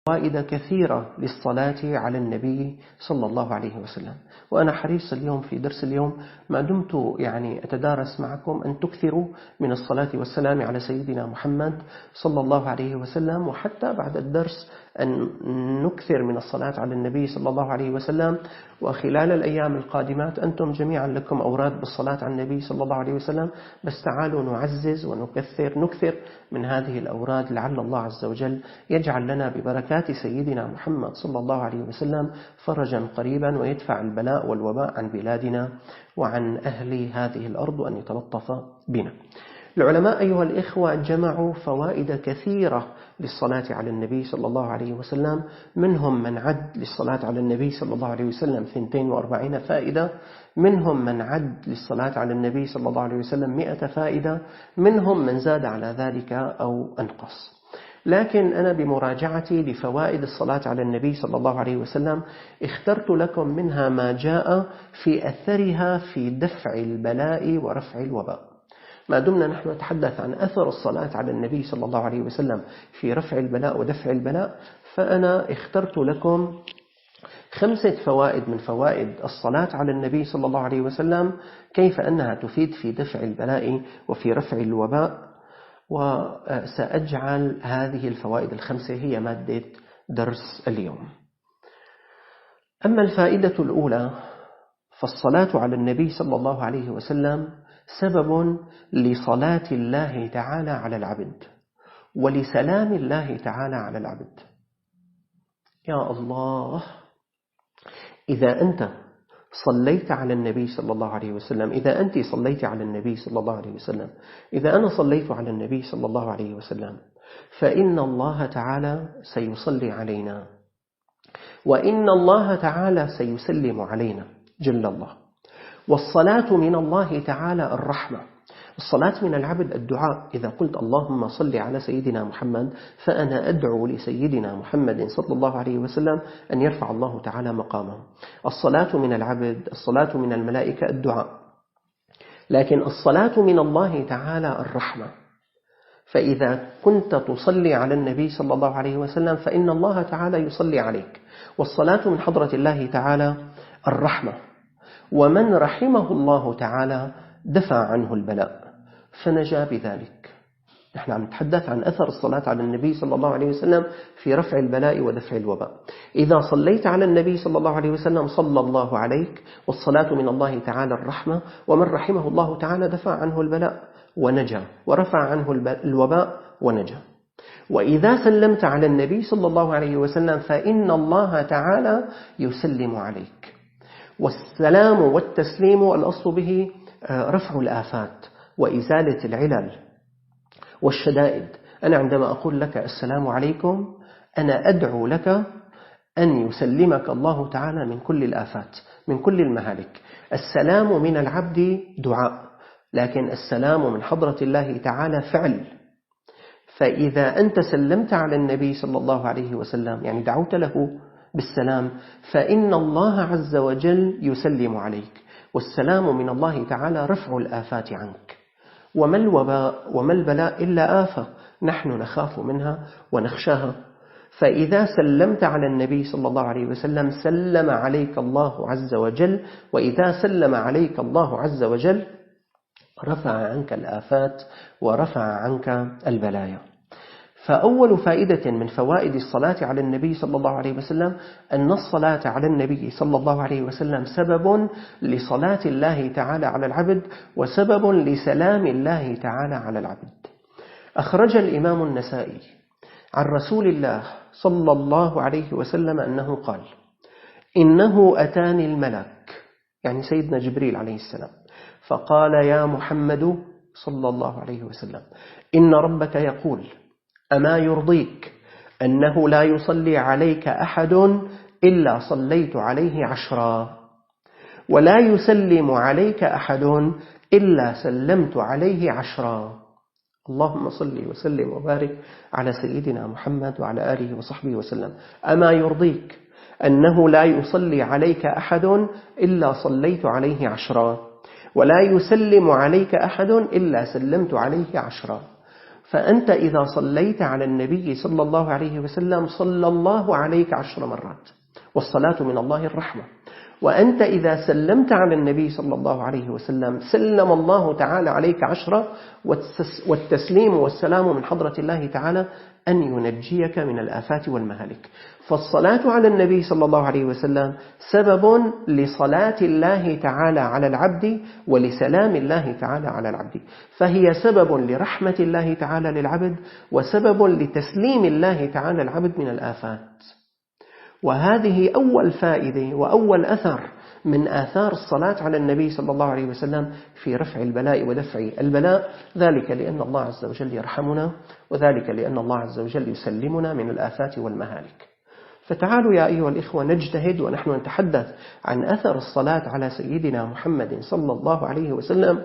فوائد كثيرة للصلاة على النبي صلى الله عليه وسلم. وأنا حريص اليوم في درس اليوم ما دمت أتدارس معكم أن تكثروا من الصلاة والسلام على سيدنا محمد صلى الله عليه وسلم، وحتى بعد الدرس أن نكثر من الصلاة على النبي صلى الله عليه وسلم. وخلال الأيام القادمات أنتم جميعا لكم أوراد بالصلاة على النبي صلى الله عليه وسلم، بس تعالوا نعزز نكثر من هذه الأوراد، لعل الله عز وجل يجعل لنا ببركات سيدنا محمد صلى الله عليه وسلم فرجا قريبا، ويدفع البلاء والوباء عن بلادنا وعن أهل هذه الأرض، وأن يتلطف بنا. العلماء أيها الإخوة جمعوا فوائد كثيرة للصلاة على النبي صلى الله عليه وسلم، منهم من عد للصلاة على النبي صلى الله عليه وسلم 42 فائدة، منهم من عد للصلاة على النبي صلى الله عليه وسلم 100 فائدة، منهم من زاد على ذلك أو أنقص. لكن أنا بمراجعتي لفوائد الصلاة على النبي صلى الله عليه وسلم اخترت لكم منها ما جاء في أثرها في دفع البلاء ورفع الوباء. ما دمنا نحن نتحدث عن أثر الصلاة على النبي صلى الله عليه وسلم في رفع البلاء ودفع البلاء، فأنا اخترت لكم 5 فوائد من فوائد الصلاة على النبي صلى الله عليه وسلم، كيف أنها تفيد في دفع البلاء وفي رفع الوباء. وسأجعل هذه الفوائد 5 هي مادة درس اليوم. أما الفائدة الأولى، فالصلاة على النبي صلى الله عليه وسلم سبب لصلاة الله تعالى على العبد ولسلام الله تعالى على العبد. يا الله، إذا أنت صليت على النبي صلى الله عليه وسلم، إذا أنت صليت على النبي صلى الله عليه وسلم، إذا أنا صليت على النبي صلى الله عليه وسلم، فإن الله تعالى سيصلي علينا، وإن الله تعالى سيسلم علينا جل الله. والصلاة من الله تعالى الرحمة، الصلاة من العبد الدعاء. إذا قلت اللهم صل على سيدنا محمد، فأنا أدعو لسيدنا محمد صلى الله عليه وسلم أن يرفع الله تعالى مقامه. الصلاة من العبد، الصلاة من الملائكة الدعاء، لكن الصلاة من الله تعالى الرحمة. فإذا كنت تصلي على النبي صلى الله عليه وسلم فإن الله تعالى يصلي عليك. والصلاة من حضرة الله تعالى الرحمة، ومن رحمه الله تعالى دفع عنه البلاء فنجا بذلك. نحن عم نتحدث عن أثر الصلاة على النبي صلى الله عليه وسلم في رفع البلاء ودفع الوباء. إذا صليت على النبي صلى الله عليه وسلم صلى الله عليك، والصلاة من الله تعالى الرحمة، ومن رحمه الله تعالى دفع عنه البلاء ونجا، ورفع عنه الوباء ونجا. وإذا سلمت على النبي صلى الله عليه وسلم فإن الله تعالى يسلم عليك. والسلام والتسليم الأصل به رفع الآفات وإزالة العلل والشدائد. أنا عندما أقول لك السلام عليكم، أنا أدعو لك أن يسلمك الله تعالى من كل الآفات، من كل المهالك. السلام من العبد دعاء، لكن السلام من حضرة الله تعالى فعل. فإذا أنت سلمت على النبي صلى الله عليه وسلم، يعني دعوت له بالسلام، فإن الله عز وجل يسلم عليك. والسلام من الله تعالى رفع الآفات عنك. وما الوباء وما البلاء إلا آفة نحن نخاف منها ونخشاها. فإذا سلمت على النبي صلى الله عليه وسلم سلم عليك الله عز وجل، وإذا سلم عليك الله عز وجل رفع عنك الآفات ورفع عنك البلايا. فأول فائدة من فوائد الصلاة على النبي صلى الله عليه وسلم أن الصلاة على النبي صلى الله عليه وسلم سبب لصلاة الله تعالى على العبد، وسبب لسلام الله تعالى على العبد. أخرج الإمام النسائي عن رسول الله صلى الله عليه وسلم أنه قال: إنه أتاني الملك، يعني سيدنا جبريل عليه السلام، فقال: يا محمد صلى الله عليه وسلم، إن ربك يقول: أما يرضيك أنه لا يصلي عليك أحد إلا صليت عليه 10، ولا يسلم عليك أحد إلا سلمت عليه 10. اللهم صل وسلم وبارك على سيدنا محمد وعلى آله وصحبه وسلم. أما يرضيك أنه لا يصلي عليك أحد إلا صليت عليه 10، ولا يسلم عليك أحد إلا سلمت عليه 10. فأنت إذا صليت على النبي صلى الله عليه وسلم صلى الله عليك 10 مرات، والصلاة من الله الرحمة. وأنت إذا سلمت على النبي صلى الله عليه وسلم سلم الله تعالى عليك 10، والتسليم والسلام من حضرة الله تعالى أن ينجيك من الآفات والمهالك. فالصلاة على النبي صلى الله عليه وسلم سبب لصلاة الله تعالى على العبد ولسلام الله تعالى على العبد، فهي سبب لرحمة الله تعالى للعبد وسبب لتسليم الله تعالى العبد من الآفات. وهذه أول فائدة وأول أثر من آثار الصلاة على النبي صلى الله عليه وسلم في رفع البلاء ودفع البلاء، ذلك لأن الله عز وجل يرحمنا، وذلك لأن الله عز وجل يسلمنا من الآفات والمهالك. فتعالوا يا أيها الإخوة نجتهد ونحن نتحدث عن أثر الصلاة على سيدنا محمد صلى الله عليه وسلم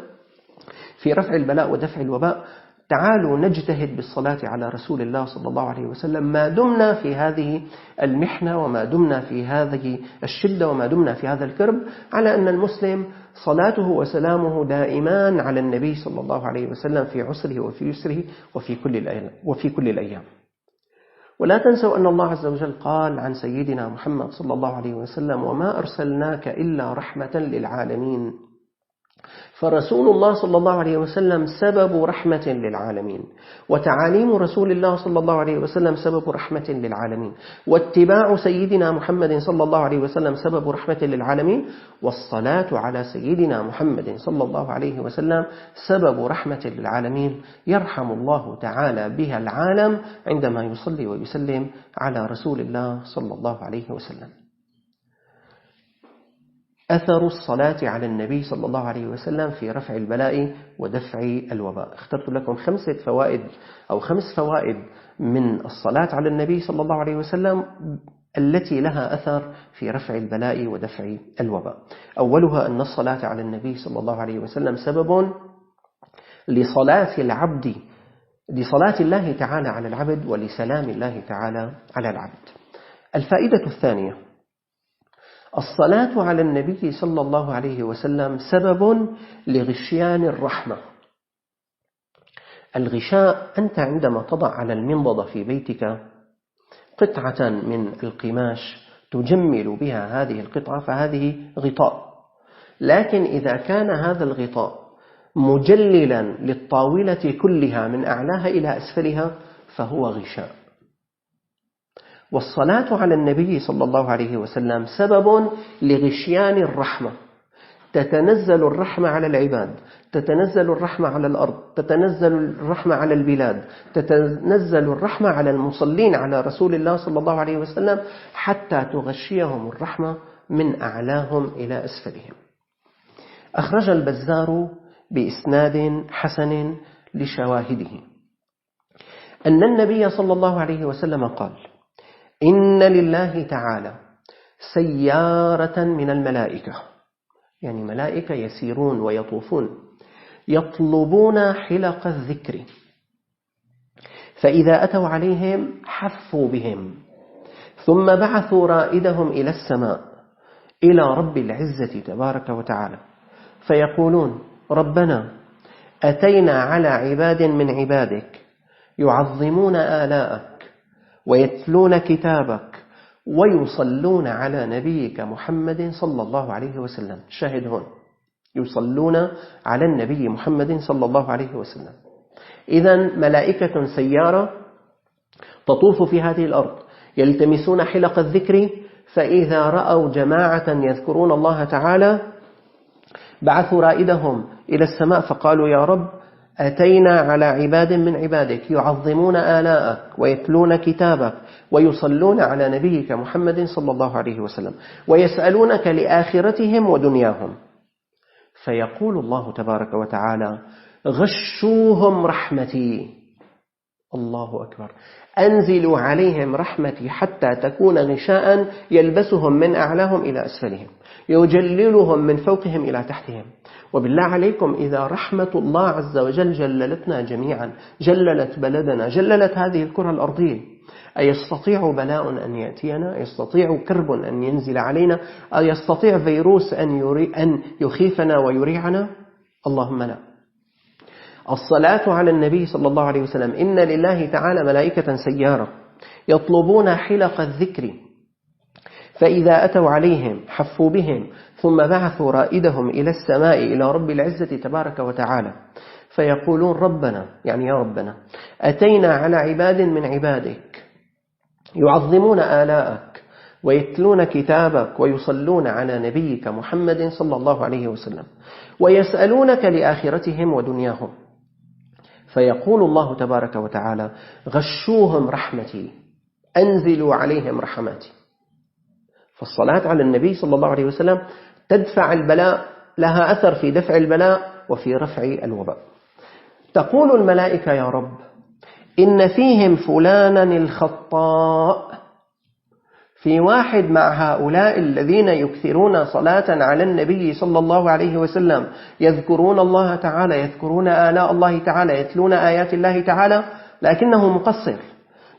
في رفع البلاء ودفع الوباء. تعالوا نجتهد بالصلاة على رسول الله صلى الله عليه وسلم ما دمنا في هذه المحنة وما دمنا في هذه الشدة وما دمنا في هذا الكرب، على أن المسلم صلاته وسلامه دائمان على النبي صلى الله عليه وسلم في عسره وفي يسره وفي كل الأيام. ولا تنسوا أن الله عز وجل قال عن سيدنا محمد صلى الله عليه وسلم: وما أرسلناك إلا رحمة للعالمين. فرسول الله صلى الله عليه وسلم سبب رحمة للعالمين، وتعاليم رسول الله صلى الله عليه وسلم سبب رحمة للعالمين، واتباع سيدنا محمد صلى الله عليه وسلم سبب رحمة للعالمين، والصلاة على سيدنا محمد صلى الله عليه وسلم سبب رحمة للعالمين. يرحم الله تعالى بها العالم عندما يصلي ويسلم على رسول الله صلى الله عليه وسلم. أثر الصلاة على النبي صلى الله عليه وسلم في رفع البلاء ودفع الوباء. اخترت لكم 5 فوائد أو 5 فوائد من الصلاة على النبي صلى الله عليه وسلم التي لها أثر في رفع البلاء ودفع الوباء. أولها أن الصلاة على النبي صلى الله عليه وسلم سبب لصلاة الله تعالى على العبد ولسلام الله تعالى على العبد. الفائدة الثانية: الصلاة على النبي صلى الله عليه وسلم سبب لغشيان الرحمة. الغشاء: أنت عندما تضع على المنضدة في بيتك قطعة من القماش تجمل بها هذه القطعة فهذه غطاء، لكن إذا كان هذا الغطاء مجللا للطاولة كلها من أعلاها إلى أسفلها فهو غشاء. والصلاة على النبي صلى الله عليه وسلم سبب لغشيان الرحمة. تتنزل الرحمة على العباد، تتنزل الرحمة على الأرض، تتنزل الرحمة على البلاد، تتنزل الرحمة على المصلين على رسول الله صلى الله عليه وسلم حتى تغشيهم الرحمة من أعلاهم إلى أسفلهم. أخرج البزار بإسناد حسن لشواهده أن النبي صلى الله عليه وسلم قال: إن لله تعالى سيارة من الملائكة، يعني ملائكة يسيرون ويطوفون، يطلبون حلق الذكر، فإذا أتوا عليهم حفوا بهم، ثم بعثوا رائدهم إلى السماء إلى رب العزة تبارك وتعالى، فيقولون: ربنا أتينا على عباد من عبادك يعظمون آلاءك ويتلون كتابك ويصلون على نبيك محمد صلى الله عليه وسلم. شاهد هون، يصلون على النبي محمد صلى الله عليه وسلم. إذن ملائكة سيارة تطوف في هذه الأرض يلتمسون حلق الذكر، فإذا رأوا جماعة يذكرون الله تعالى بعثوا رائدهم إلى السماء فقالوا: يا رب أتينا على عباد من عبادك يعظمون آلاءك ويتلون كتابك ويصلون على نبيك محمد صلى الله عليه وسلم ويسألونك لآخرتهم ودنياهم. فيقول الله تبارك وتعالى: غشوهم رحمتي. الله أكبر. أنزلوا عليهم رحمتي حتى تكون غشاء يلبسهم من أعلاهم إلى أسفلهم، يجللهم من فوقهم إلى تحتهم. وبالله عليكم إذا رحمة الله عز وجل جللتنا جميعا، جللت بلدنا، جللت هذه الكرة الأرضية، أيستطيع بلاء أن يأتينا؟ أيستطيع كرب أن ينزل علينا؟ أيستطيع فيروس أن يخيفنا ويريعنا؟ اللهم لا. الصلاة على النبي صلى الله عليه وسلم: إن لله تعالى ملائكة سيارة يطلبون حلق الذكر، فإذا أتوا عليهم حفوا بهم، ثم بعثوا رائدهم إلى السماء إلى رب العزة تبارك وتعالى، فيقولون: ربنا، يعني يا ربنا، أتينا على عباد من عبادك يعظمون آلاءك ويتلون كتابك ويصلون على نبيك محمد صلى الله عليه وسلم ويسألونك لآخرتهم ودنياهم. فيقول الله تبارك وتعالى: غشوهم رحمتي، أنزلوا عليهم رحماتي. فالصلاة على النبي صلى الله عليه وسلم تدفع البلاء، لها أثر في دفع البلاء وفي رفع الوباء. تقول الملائكة: يا رب، إن فيهم فلانا الخطاء، في واحد مع هؤلاء الذين يكثرون صلاة على النبي صلى الله عليه وسلم، يذكرون الله تعالى، يذكرون آلاء الله تعالى، يتلون آيات الله تعالى، لكنه مقصر.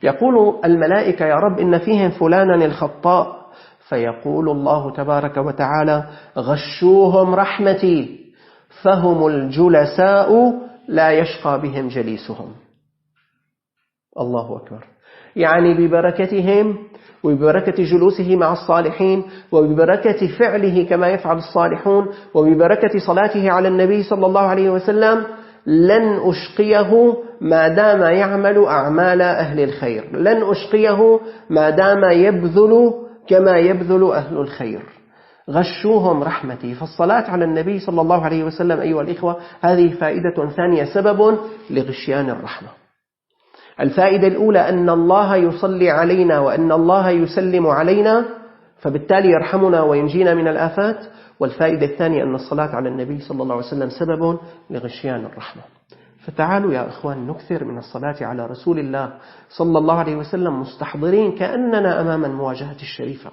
يقول الملائكة: يا رب، إن فيهم فلانا الخطاء. فيقول الله تبارك وتعالى: غشوهم رحمتي، فهم الجلساء لا يشقى بهم جليسهم. الله أكبر. يعني ببركتهم وببركة جلوسه مع الصالحين وببركة فعله كما يفعل الصالحون وببركة صلاته على النبي صلى الله عليه وسلم لن أشقيه ما دام يعمل أعمال أهل الخير، لن أشقيه ما دام يبذل كما يبذل أهل الخير. غشوهم رحمتي. فالصلاة على النبي صلى الله عليه وسلم أيها الإخوة هذه فائدة ثانية، سبب لغشيان الرحمة. الفائدة الأولى أن الله يصلي علينا وأن الله يسلم علينا، فبالتالي يرحمنا وينجينا من الآفات. والفائدة الثانية أن الصلاة على النبي صلى الله عليه وسلم سبب لغشيان الرحمة. فتعالوا يا إخوان نكثر من الصلاة على رسول الله صلى الله عليه وسلم، مستحضرين كأننا أمام المواجهة الشريفة،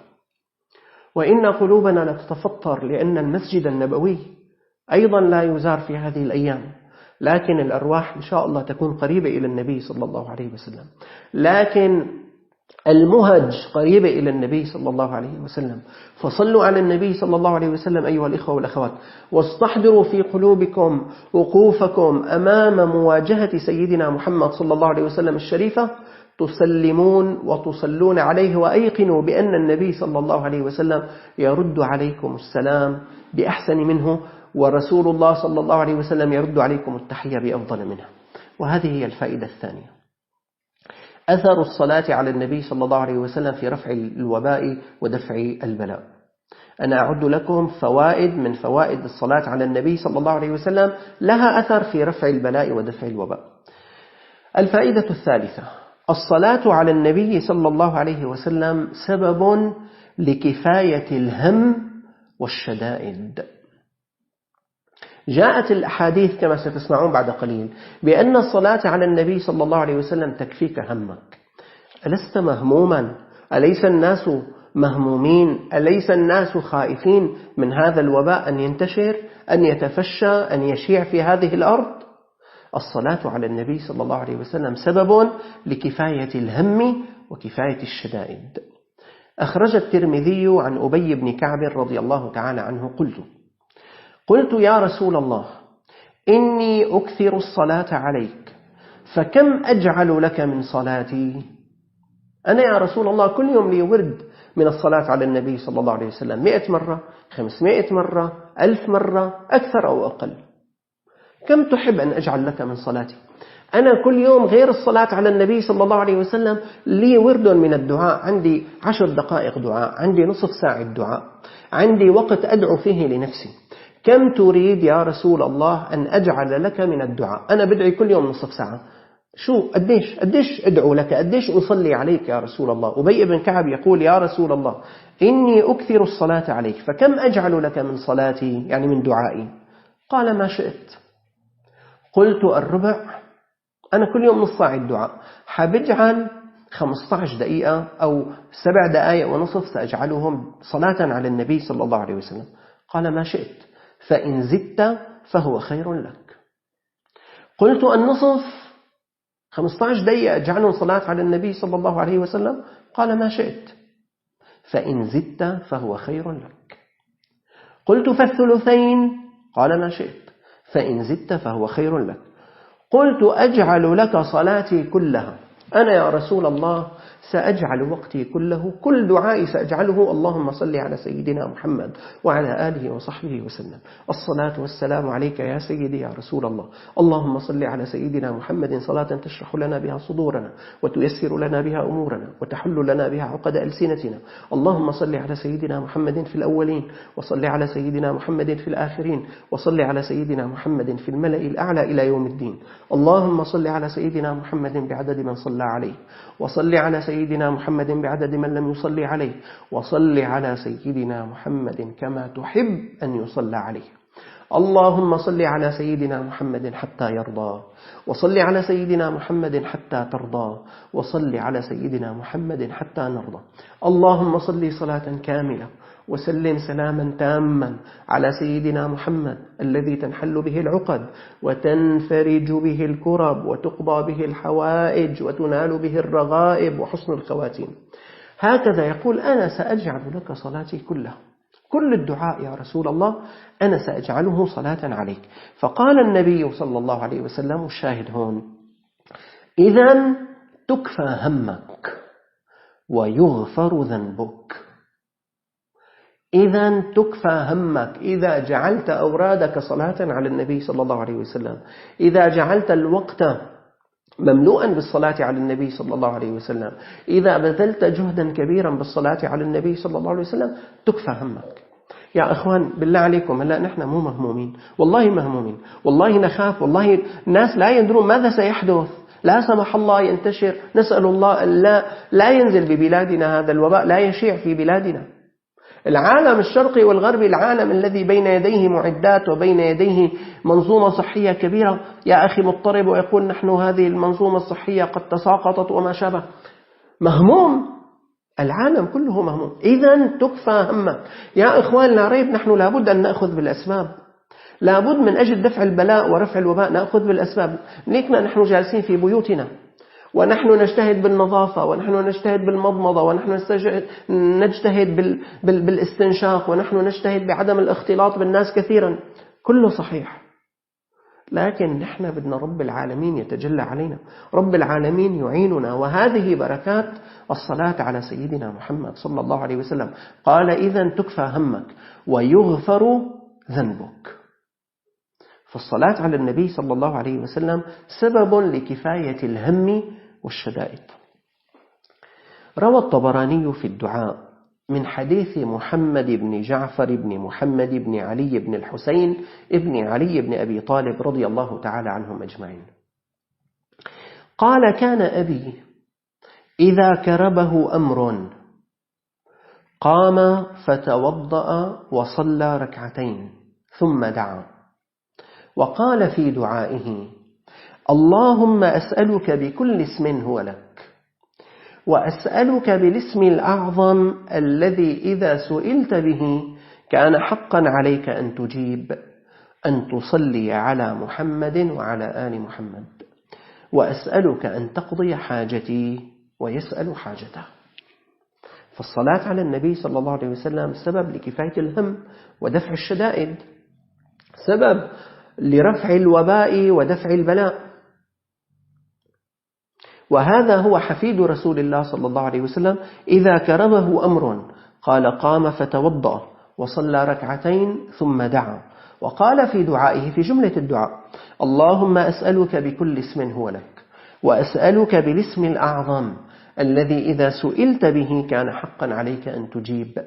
وإن قلوبنا لتتفطر لأن المسجد النبوي أيضا لا يزار في هذه الأيام، لكن الأرواح إن شاء الله تكون قريبة إلى النبي صلى الله عليه وسلم، لكن المهج قريبة إلى النبي صلى الله عليه وسلم. فصلوا على النبي صلى الله عليه وسلم أيها الإخوة والأخوات، واستحضروا في قلوبكم وقوفكم أمام مواجهة سيدنا محمد صلى الله عليه وسلم الشريفة، تسلمون وتصلون عليه، وأيقنوا بأن النبي صلى الله عليه وسلم يرد عليكم السلام بأحسن منه، ورسول الله صلى الله عليه وسلم يرد عليكم التحية بأفضل منها. وهذه هي الفائدة الثانية، أثر الصلاة على النبي صلى الله عليه وسلم في رفع الوباء ودفع البلاء. أنا أعد لكم فوائد من فوائد الصلاة على النبي صلى الله عليه وسلم لها أثر في رفع البلاء ودفع الوباء. الفائدة الثالثة: الصلاة على النبي صلى الله عليه وسلم سبب لكفاية الهم والشدائد. جاءت الأحاديث كما ستسمعون بعد قليل بأن الصلاة على النبي صلى الله عليه وسلم تكفيك همك. ألست مهموما؟ أليس الناس مهمومين؟ أليس الناس خائفين من هذا الوباء أن ينتشر، أن يتفشى، أن يشيع في هذه الأرض؟ الصلاة على النبي صلى الله عليه وسلم سبب لكفاية الهم وكفاية الشدائد. أخرج الترمذي عن أبي بن كعب رضي الله تعالى عنه: قلت يا رسول الله، إني أكثر الصلاة عليك، فكم أجعل لك من صلاتي؟ أنا يا رسول الله كل يوم لي ورد من الصلاة على النبي صلى الله عليه وسلم، 100 مرة، 500 مرة، 1000 مرة، أكثر أو أقل. كم تحب أن أجعل لك من صلاتي؟ أنا كل يوم غير الصلاة على النبي صلى الله عليه وسلم لي ورد من الدعاء، عندي 10 دقائق دعاء، عندي نصف ساعة دعاء، عندي وقت أدعو فيه لنفسي. كم تريد يا رسول الله أن أجعل لك من الدعاء؟ أنا بدعي كل يوم نصف ساعة. شو قديش أدعو لك، قديش أصلي عليك يا رسول الله؟ أبي بن كعب يقول: يا رسول الله، إني أكثر الصلاة عليك، فكم أجعل لك من صلاتي، يعني من دعائي؟ قال: ما شئت. قلت: الربع. أنا كل يوم نص ساعة الدعاء، حبجعل 15 دقيقة أو 7 دقائق ونصف سأجعلهم صلاة على النبي صلى الله عليه وسلم. قال: ما شئت، فإن زدت فهو خير لك. قلت: النصف، 15 دقيقة أجعلهم صلاة على النبي صلى الله عليه وسلم. قال: ما شئت، فإن زدت فهو خير لك. قلت: فالثلثين. قال: ما شئت، فإن زدت فهو خير لك. قلت أجعل لك صلاتي كلها، أنا يا رسول الله سأجعل وقتي كله، كل دعائي سأجعله اللهم صل على سيدنا محمد وعلى آله وصحبه وسلم. الصلاة والسلام عليك يا سيدي يا رسول الله. اللهم صل على سيدنا محمد صلاة تشرح لنا بها صدورنا وتيسر لنا بها أمورنا وتحل لنا بها عقد ألسنتنا. اللهم صل على سيدنا محمد في الأولين، وصل على سيدنا محمد في الآخرين، وصل على سيدنا محمد في الملأ الأعلى إلى يوم الدين. اللهم صل على سيدنا محمد بعدد من صلى عليه، وصل على سيدنا محمد بعدد من لم يصلي عليه، وصل على سيدنا محمد كما تحب أن يصلى عليه. اللهم صل على سيدنا محمد حتى يرضى، وصل على سيدنا محمد حتى ترضى، وصل على سيدنا محمد حتى نرضى. اللهم صل صلاة كاملة وسلم سلاما تاما على سيدنا محمد الذي تنحل به العقد وتنفرج به الكرب وتقضى به الحوائج وتنال به الرغائب وحسن الخواتيم. هكذا يقول: أنا سأجعل لك صلاتي كلها، كل الدعاء يا رسول الله أنا سأجعله صلاة عليك. فقال النبي صلى الله عليه وسلم، الشاهد هون: إذن تكفى همك ويغفر ذنبك. إذن تكفى همك، إذا جعلت أورادك صلاة على النبي صلى الله عليه وسلم، إذا جعلت الوقت مملوءا بالصلاة على النبي صلى الله عليه وسلم، إذا بذلت جهدا كبيرا بالصلاة على النبي صلى الله عليه وسلم، تكفى همك. يا أخوان بالله عليكم، هلا نحن مو مهمومين، والله مهمومين، والله نخاف، والله الناس لا يدرون ماذا سيحدث، لا سمح الله ينتشر، نسأل الله أن لا ينزل ببلادنا هذا الوباء، لا يشيع في بلادنا. العالم الشرقي والغربي، العالم الذي بين يديه معدات وبين يديه منظومة صحية كبيرة، يا أخي مضطرب ويقول نحن هذه المنظومة الصحية قد تساقطت وما شابه. مهموم، العالم كله مهموم. إذن تكفى همك يا إخوان. لا ريب، نحن لابد أن نأخذ بالأسباب، لابد من أجل دفع البلاء ورفع الوباء نأخذ بالأسباب. ليكنا نحن جالسين في بيوتنا ونحن نجتهد بالنظافة، ونحن نجتهد بالمضمضة، ونحن نجتهد بالاستنشاق، ونحن نجتهد بعدم الاختلاط بالناس كثيرا، كله صحيح. لكن نحن بدنا رب العالمين يتجلى علينا، رب العالمين يعيننا، وهذه بركات الصلاة على سيدنا محمد صلى الله عليه وسلم. قال: إذن تكفى همك ويغفر ذنبك. فالصلاة على النبي صلى الله عليه وسلم سبب لكفاية الهم والشدائد. روى الطبراني في الدعاء من حديث محمد بن جعفر بن محمد بن علي بن الحسين بن علي بن أبي طالب رضي الله تعالى عنهم أجمعين، قال: كان أبي إذا كربه أمر قام فتوضأ وصلى ركعتين ثم دعا، وقال في دعائه: اللهم أسألك بكل اسم هو لك، وأسألك بالاسم الأعظم الذي إذا سئلت به كان حقا عليك أن تجيب، أن تصلي على محمد وعلى آل محمد، وأسألك أن تقضي حاجتي ويسأل حاجته. فالصلاة على النبي صلى الله عليه وسلم سبب لكفاية الهم ودفع الشدائد، سبب لرفع الوباء ودفع البلاء. وهذا هو حفيد رسول الله صلى الله عليه وسلم: إذا كربه أمر قال قام فتوضأ وصلى ركعتين ثم دعا، وقال في دعائه في جملة الدعاء: اللهم أسألك بكل اسم هو لك، وأسألك بالاسم الأعظم الذي إذا سئلت به كان حقا عليك أن تجيب،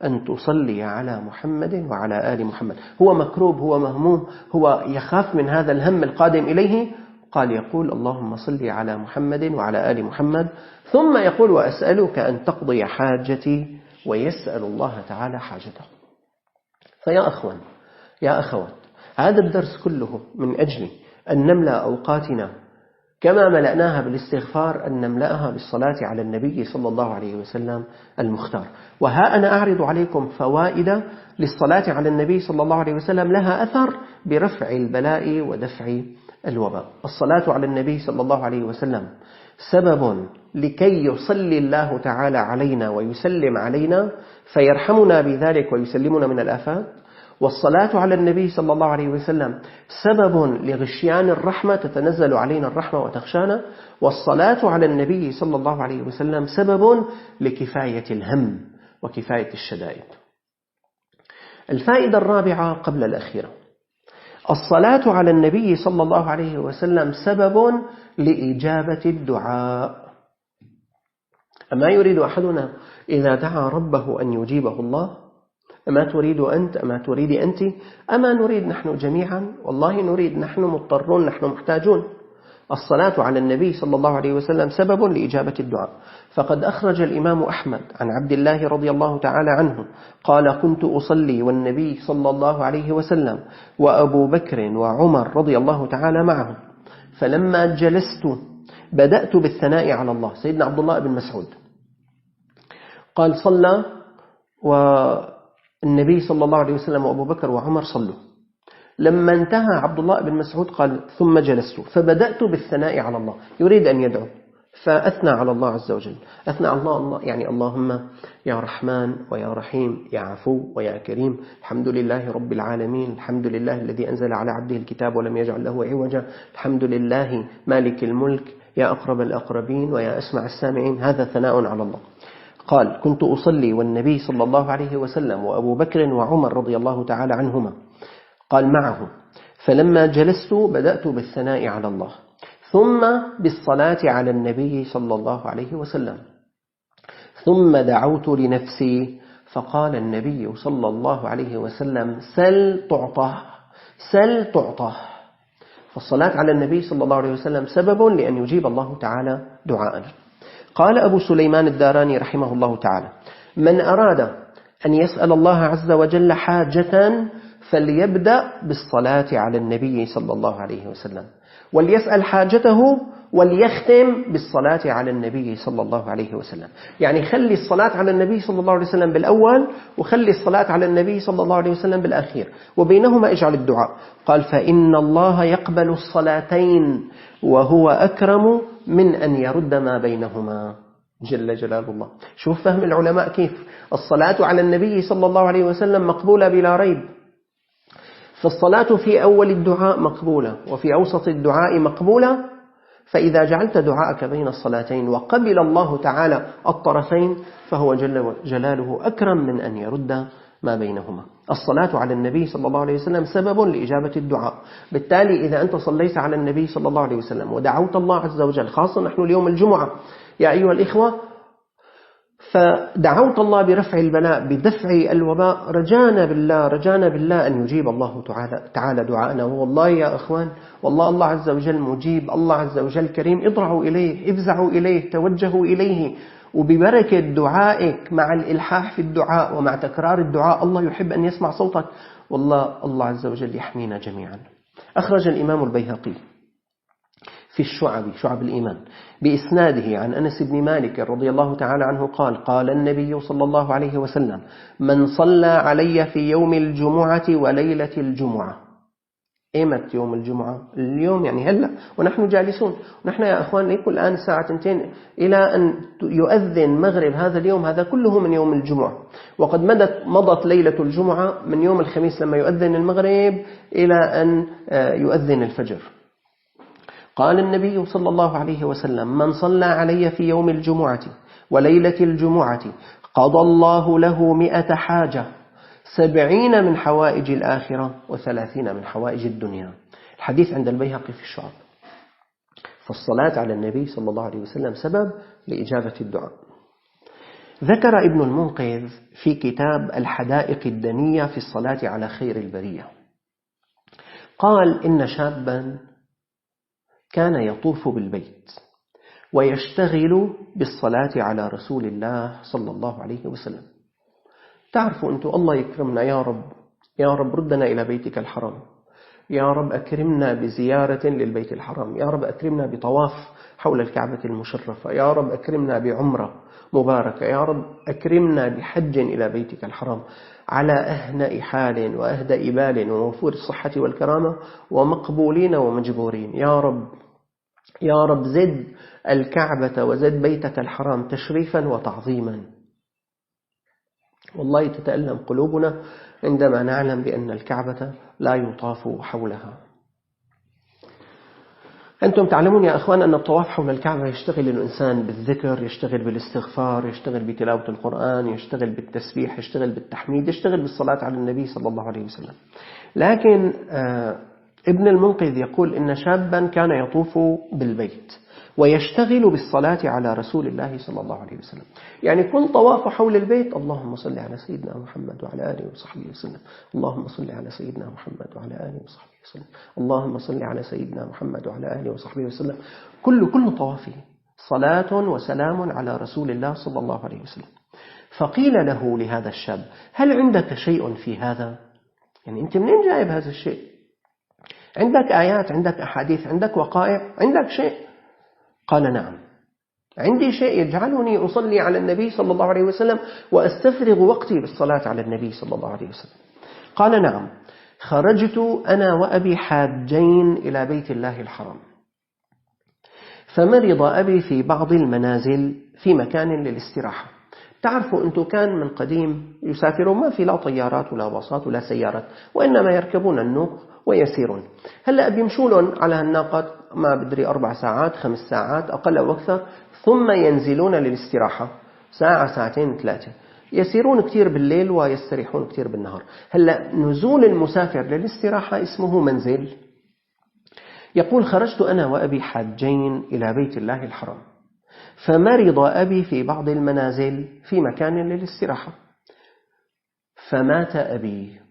أن تصلي على محمد وعلى آل محمد. هو مكروب، هو مهموم، هو يخاف من هذا الهم القادم إليه، قال يقول: اللهم صل على محمد وعلى آل محمد، ثم يقول: وأسألك أن تقضي حاجتي، ويسأل الله تعالى حاجته. فيا أخوان، يا أخوات، هذا الدرس كله من أجل أن نملأ أوقاتنا كما ملأناها بالاستغفار، أن نملأها بالصلاة على النبي صلى الله عليه وسلم المختار. وها أنا أعرض عليكم فوائد للصلاة على النبي صلى الله عليه وسلم لها أثر برفع البلاء ودفع الوباء. الصلاة على النبي صلى الله عليه وسلم سبب لكي يصلي الله تعالى علينا ويسلم علينا فيرحمنا بذلك ويسلمنا من الآفات، والصلاة على النبي صلى الله عليه وسلم سبب لغشيان الرحمة، تتنزل علينا الرحمة وتخشانا. والصلاة على النبي صلى الله عليه وسلم سبب لكفاية الهم وكفاية الشدائد. الفائدة الرابعة قبل الأخيرة: الصلاة على النبي صلى الله عليه وسلم سبب لإجابة الدعاء. أما يريد أحدنا إذا دعا ربه أن يجيبه الله؟ أما تريد أنت؟ أما تريد أنت؟ أما نريد نحن جميعا؟ والله نريد، نحن مضطرون، نحن محتاجون. الصلاة على النبي صلى الله عليه وسلم سبب لإجابة الدعاء. فقد أخرج الإمام أحمد عن عبد الله رضي الله تعالى عنه قال: كنت أصلي والنبي صلى الله عليه وسلم وأبو بكر وعمر رضي الله تعالى معهم، فلما جلست بدأت بالثناء على الله. سيدنا عبد الله بن مسعود قال: صلى والنبي صلى الله عليه وسلم وأبو بكر وعمر صلوا. لما انتهى عبد الله بن مسعود قال: ثم جلست فبدأت بالثناء على الله. يريد أن يدعو فأثنى على الله عز وجل. أثنى على الله يعني اللهم يا رحمن ويا رحيم يا عفو ويا كريم، الحمد لله رب العالمين، الحمد لله الذي أنزل على عبده الكتاب ولم يجعل له عوجا، الحمد لله مالك الملك يا أقرب الأقربين ويا أسمع السامعين. هذا ثناء على الله. قال: كنت أصلي والنبي صلى الله عليه وسلم وأبو بكر وعمر رضي الله تعالى عنهما، قال معه، فلما جلست بدأت بالثناء على الله ثم بالصلاة على النبي صلى الله عليه وسلم، ثم دعوت لنفسي فقال النبي صلى الله عليه وسلم: سل تعطه، سل تعطه. فالصلاة على النبي صلى الله عليه وسلم سبب لأن يجيب الله تعالى دعاءنا. قال أبو سليمان الداراني رحمه الله تعالى: من أراد أن يسأل الله عز وجل حاجة فليبدأ بالصلاة على النبي صلى الله عليه وسلم، وليسأل حاجته وليختم بالصلاة على النبي صلى الله عليه وسلم. يعني خلي الصلاة على النبي صلى الله عليه وسلم بالأول، وخلي الصلاة على النبي صلى الله عليه وسلم بالأخير، وبينهما اجعل الدعاء. قال: فإن الله يقبل الصلاتين وهو أكرم من أن يرد ما بينهما، جل جلال الله. شوف فهم العلماء كيف الصلاة على النبي صلى الله عليه وسلم مقبولة بلا ريب. فالصلاة في أول الدعاء مقبولة، وفي أوسط الدعاء مقبولة. فإذا جعلت دعاءك بين الصلاتين وقبل الله تعالى الطرفين فهو جل جلاله أكرم من أن يرد ما بينهما. الصلاة على النبي صلى الله عليه وسلم سبب لإجابة الدعاء. بالتالي إذا أنت صليت على النبي صلى الله عليه وسلم ودعوت الله عز وجل، خاصة نحن اليوم الجمعة يا أيها الإخوة، فدعوت الله برفع البلاء بدفع الوباء، رجانا بالله أن يجيب الله تعالى دعاءنا. والله يا أخوان، والله الله عز وجل مجيب، الله عز وجل كريم. اضرعوا إليه، افزعوا إليه، توجهوا إليه، وببركة دعائك مع الإلحاح في الدعاء ومع تكرار الدعاء الله يحب أن يسمع صوتك. والله الله عز وجل يحمينا جميعا. أخرج الإمام البيهقي في شعب الإيمان بإسناده عن أنس بن مالك رضي الله تعالى عنه قال: قال النبي صلى الله عليه وسلم: من صلى علي في يوم الجمعة وليلة الجمعة. إيمت يوم الجمعة؟ اليوم يعني هلأ ونحن جالسون، ونحن يا أخوان ليكن الآن الساعة 2 إلى أن يؤذن مغرب هذا اليوم، هذا كله من يوم الجمعة. وقد مضت ليلة الجمعة من يوم الخميس لما يؤذن المغرب إلى أن يؤذن الفجر. قال النبي صلى الله عليه وسلم: من صلى علي في يوم الجمعة وليلة الجمعة قضى الله له 100 حاجة، 70 من حوائج الآخرة و30 من حوائج الدنيا. الحديث عند البيهقي في الشعب. فالصلاة على النبي صلى الله عليه وسلم سبب لإجابة الدعاء. ذكر ابن المنقذ في كتاب الحدائق الدنية في الصلاة على خير البرية، قال: إن شابا كان يطوف بالبيت ويشتغل بالصلاة على رسول الله صلى الله عليه وسلم. تعرفوا أنتم الله يكرمنا يا رب، يا رب ردنا إلى بيتك الحرام، يا رب أكرمنا بزيارة للبيت الحرام، يا رب أكرمنا بطواف حول الكعبة المشرفة، يا رب أكرمنا بعمرة مباركة، يا رب أكرمنا بحج إلى بيتك الحرام على أهنأ حال وأهدأ بال ووفور الصحة والكرامة ومقبولين ومجبورين. يا رب يا رب زد الكعبة وزد بيتك الحرام تشريفا وتعظيما. والله تتألم قلوبنا عندما نعلم بأن الكعبة لا يطاف حولها. أنتم تعلمون يا أخوان أن الطواف حول الكعبة يشتغل الإنسان بالذكر، يشتغل بالاستغفار، يشتغل بتلاوة القرآن، يشتغل بالتسبيح، يشتغل بالتحميد، يشتغل بالصلاة على النبي صلى الله عليه وسلم. لكن ابن المنقذ يقول إن شابا كان يطوف بالبيت ويشتغل بالصلاة على رسول الله صلى الله عليه وسلم. يعني كل طواف حول البيت اللهم صل على سيدنا محمد وعلى آله وصحبه وسلم، اللهم صل على سيدنا محمد وعلى آله وصحبه وسلم، اللهم صل على سيدنا محمد وعلى آله وصحبه وسلم. كل طوافه صلاة وسلام على رسول الله صلى الله عليه وسلم. فقيل له لهذا الشاب: هل عندك شيء في هذا؟ يعني أنت منين جايب هذا الشيء؟ عندك آيات، عندك أحاديث، عندك وقائع، عندك شيء؟ قال: نعم، عندي شيء يجعلني أصلي على النبي صلى الله عليه وسلم وأستفرغ وقتي بالصلاة على النبي صلى الله عليه وسلم. قال: نعم، خرجت أنا وأبي حاجين إلى بيت الله الحرام، فمرض أبي في بعض المنازل في مكان للاستراحة. تعرفوا أنتم كان من قديم يسافرون، ما في لا طيارات ولا باصات ولا سيارات، وإنما يركبون النوق ويسيرون. هلأ بيمشون على الناقة ما بدري 4 ساعات 5 ساعات أقل أو أكثر، ثم ينزلون للاستراحة ساعة ساعتين 3، يسيرون كثير بالليل ويستريحون كثير بالنهار. هلأ نزول المسافر للاستراحة اسمه منزل. يقول: خرجت أنا وأبي حاجين إلى بيت الله الحرام، فمرض أبي في بعض المنازل في مكان للاستراحة، فمات أبي.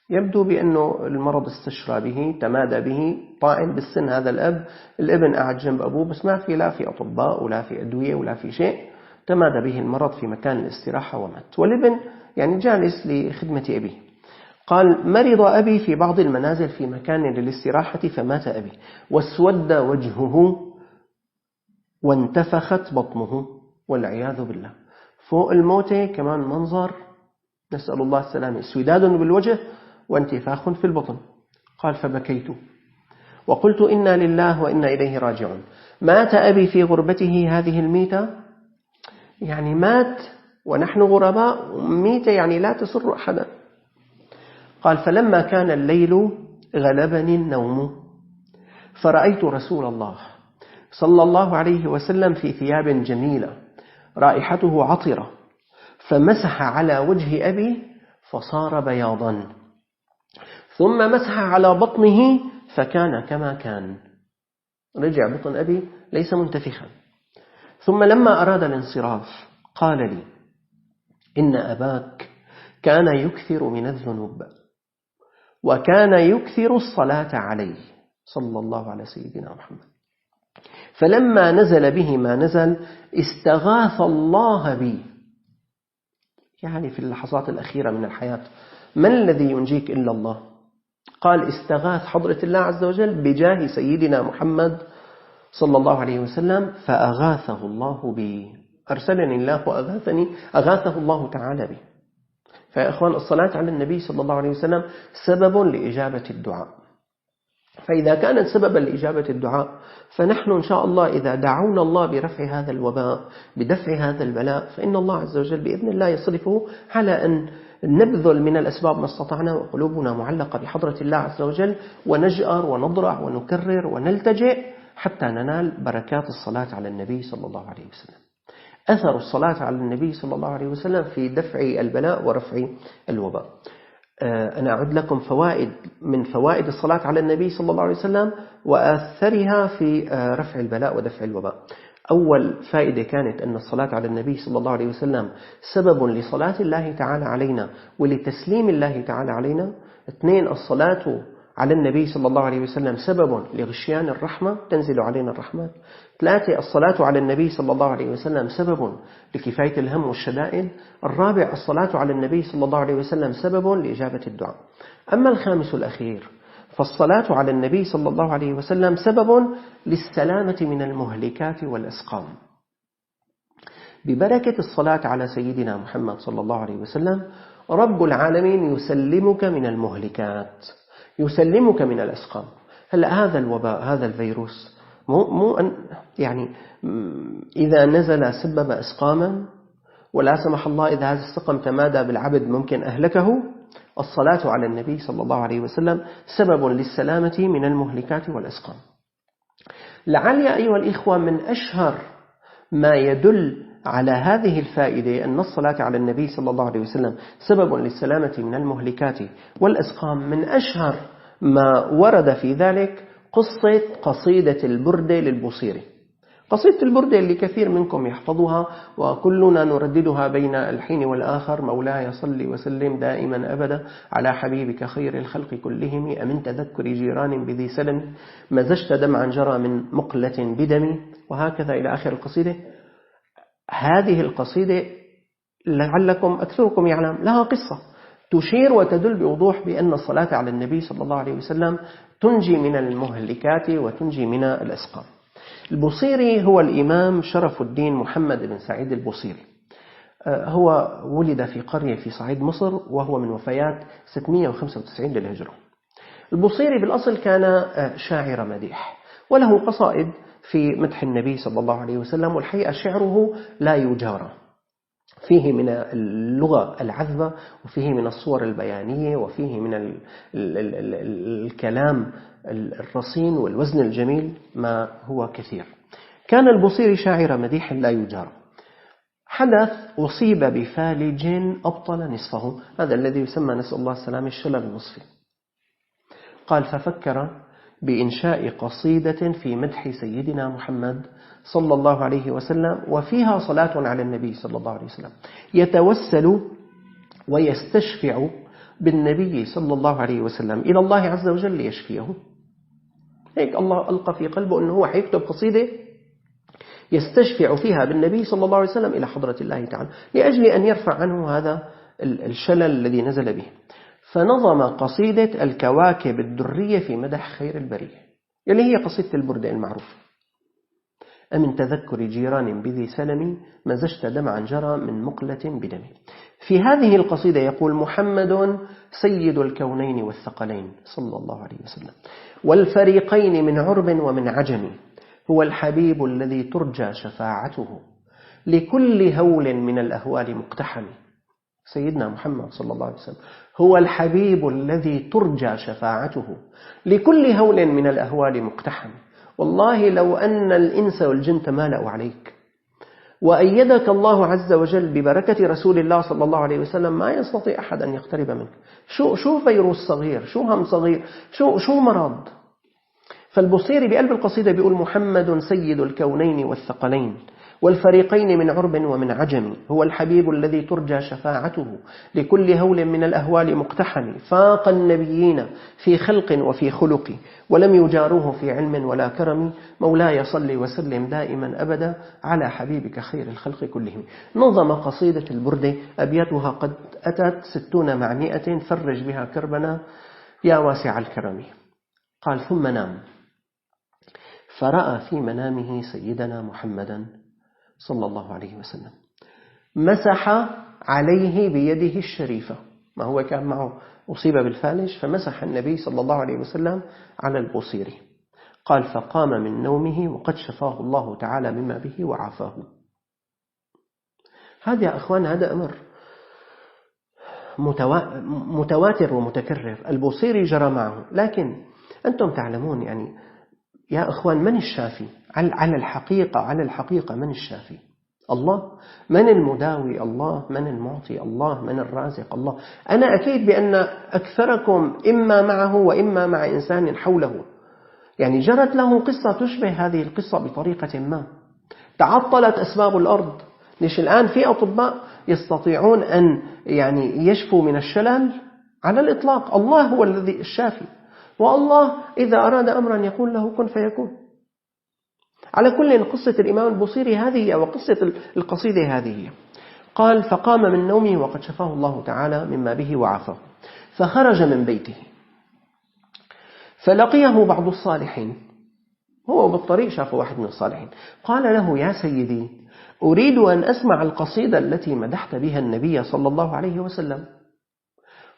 يبدو بأنه المرض استشرى به، تمادى به، طائن بالسن هذا الأب. الابن قاعد جنب أبوه بس ما في لا في أطباء ولا في أدوية ولا في شيء، تمادى به المرض في مكان الاستراحة ومات، والابن يعني جالس لخدمة أبيه. قال: مرض أبي في بعض المنازل في مكان للاستراحة فمات أبي، واسود وجهه وانتفخت بطنه والعياذ بالله. فوق الموت كمان منظر، نسأل الله السلامة، اسوداد بالوجه وانتفاخ في البطن. قال: فبكيت وقلت: إنا لله وإنا إليه راجعون. مات أبي في غربته هذه الميتة، يعني مات ونحن غرباء، ميتة يعني لا تسر أحدا. قال: فلما كان الليل غلبني النوم، فرأيت رسول الله صلى الله عليه وسلم في ثياب جميلة رائحته عطرة، فمسح على وجه أبي فصار بياضا، ثم مسح على بطنه فكان كما كان، رجع بطن أبي ليس منتفخا. ثم لما أراد الانصراف قال لي: إن أباك كان يكثر من الذنوب وكان يكثر الصلاة عليه صلى الله على سيدنا محمد، فلما نزل به ما نزل استغاث الله بي. يعني في اللحظات الأخيرة من الحياة من الذي ينجيك إلا الله؟ قال: استغاث حضرة الله عز وجل بجاه سيدنا محمد صلى الله عليه وسلم فأغاثه الله بي، أرسلني الله وأغاثني، أغاثه الله تعالى بي. فيا أخوان، الصلاة على النبي صلى الله عليه وسلم سبب لإجابة الدعاء. فإذا كانت سببا لإجابة الدعاء، فنحن إن شاء الله إذا دعونا الله برفع هذا الوباء، بدفع هذا البلاء، فإن الله عز وجل بإذن الله يصرفه على أن نبذل من الأسباب ما استطعنا، وقلوبنا معلقة بحضرة الله عز وجل، ونجأر ونضرع ونكرر ونلتجئ حتى ننال بركات الصلاة على النبي صلى الله عليه وسلم. أثر الصلاة على النبي صلى الله عليه وسلم في دفع البلاء ورفع الوباء. أنا أعد لكم فوائد من فوائد الصلاة على النبي صلى الله عليه وسلم وأثرها في رفع البلاء ودفع الوباء. أول فائدة كانت أن الصلاة على النبي صلى الله عليه وسلم سبب لصلاة الله تعالى علينا ولتسليم الله تعالى علينا. 2، الصلاة على النبي صلى الله عليه وسلم سبب لغشيان الرحمة، تنزل علينا الرحمة. 3، الصلاة على النبي صلى الله عليه وسلم سبب لكفاية الهم والشدائد. 4، الصلاة على النبي صلى الله عليه وسلم سبب لإجابة الدعاء. أما الخامس الأخير، فالصلاة على النبي صلى الله عليه وسلم سبب للسلامة من المهلكات والأسقام. ببركة الصلاة على سيدنا محمد صلى الله عليه وسلم رب العالمين يسلمك من المهلكات، يسلمك من الأسقام. هلأ هذا الوباء، هذا الفيروس يعني إذا نزل سبب أسقاما ولا سمح الله إذا هذا السقم تمادى بالعبد ممكن أهلكه، الصلاة على النبي صلى الله عليه وسلم سبب للسلامة من المهلكات والأسقام. لعل يا أيها الإخوة من أشهر ما يدل على هذه الفائدة أن الصلاة على النبي صلى الله عليه وسلم سبب للسلامة من المهلكات والأسقام، من أشهر ما ورد في ذلك قصة قصيدة البردة للبوصيري. قصيدة البردة اللي كثير منكم يحفظها وكلنا نرددها بين الحين والآخر: مولاي صل وسلم دائما أبدا على حبيبك خير الخلق كلهم، أمن تذكر جيران بذي سلم، مزجت دمعا جرى من مقلة بدم، وهكذا إلى آخر القصيدة. هذه القصيدة لعلكم أكثركم يعلم لها قصة تشير وتدل بوضوح بأن الصلاة على النبي صلى الله عليه وسلم تنجي من المهلكات وتنجي من الأسقام. البوصيري هو الإمام شرف الدين محمد بن سعيد البوصيري. هو ولد في قرية في صعيد مصر، وهو من وفيات 695 للهجرة. البوصيري بالأصل كان شاعر مديح، وله قصائد في مدح النبي صلى الله عليه وسلم، والحقيقة شعره لا يجارى، فيه من اللغة العذبة، وفيه من الصور البيانية، وفيه من الكلام الرصين والوزن الجميل ما هو كثير. كان البوصيري شاعر مديح لا يجارى. حدث أصيب بفالج أبطل نصفه، هذا الذي يسمى نسأل الله السلامة الشلل النصفي. قال: ففكر بإنشاء قصيدة في مدح سيدنا محمد صلى الله عليه وسلم، وفيها صلاة على النبي صلى الله عليه وسلم، يتوسل ويستشفع بالنبي صلى الله عليه وسلم إلى الله عز وجل ليشفيه. هيك الله ألقى في قلبه أنه هو حيكتب قصيدة يستشفع فيها بالنبي صلى الله عليه وسلم إلى حضرة الله تعالى لأجل أن يرفع عنه هذا الشلل الذي نزل به. فنظم قصيدة الكواكب الدرية في مدح خير البرية، اللي هي قصيدة البردة المعروفة: أمن تذكر جيران بذي سلم، مزجت دمعا جرى من مقلة بدم. في هذه القصيدة يقول: محمد سيد الكونين والثقلين صلى الله عليه وسلم، والفريقين من عرب ومن عجم، هو الحبيب الذي ترجى شفاعته، لكل هول من الأهوال مقتحم. سيدنا محمد صلى الله عليه وسلم هو الحبيب الذي ترجى شفاعته، لكل هول من الأهوال مقتحم. والله لو أن الإنس والجن تمالأوا عليك وأيدك الله عز وجل ببركة رسول الله صلى الله عليه وسلم، ما يستطيع أحد أن يقترب منك. شو فيروس صغير، شو هم صغير، شو مرض. فالبوصيري بقلب القصيدة بيقول: محمد سيد الكونين والثقلين، والفريقين من عرب ومن عجم، هو الحبيب الذي ترجى شفاعته، لكل هول من الأهوال مقتحم، فاق النبيين في خلق وفي خلق، ولم يجاروه في علم ولا كرم، مولاي صل وسلم دائما أبدا على حبيبك خير الخلق كلهم. نظم قصيدة البردة، أبياتها قد أتت 60 مع 100، فرج بها كربنا يا واسع الكرم. قال: ثم نام، فرأى في منامه سيدنا محمدا صلى الله عليه وسلم، مسح عليه بيده الشريفة، ما هو كان معه أصيب بالفالج، فمسح النبي صلى الله عليه وسلم على البوصيري. قال: فقام من نومه وقد شفاه الله تعالى مما به وعافاه. هذا يا أخوان هذا أمر متواتر ومتكرر، البوصيري جرى معه. لكن أنتم تعلمون يعني يا أخوان من الشافي؟ على الحقيقة من الشافي؟ الله. من المداوي؟ الله. من المعطي؟ الله. من الرازق؟ الله. أنا أكيد بأن أكثركم إما معه وإما مع إنسان حوله، يعني جرت له قصة تشبه هذه القصة بطريقة ما. تعطلت أسباب الأرض، ليش الآن في أطباء يستطيعون أن يعني يشفوا من الشلل على الإطلاق. الله هو الذي الشافي، والله إذا أراد أمرا يقول له كن فيكون. على كل، قصة الإمام البوصيري هذه وقصة القصيدة هذه. قال: فقام من نومه وقد شفاه الله تعالى مما به وعافاه، فخرج من بيته فلقيه بعض الصالحين، هو بالطريق شاف واحد من الصالحين، قال له: يا سيدي، أريد أن أسمع القصيدة التي مدحت بها النبي صلى الله عليه وسلم.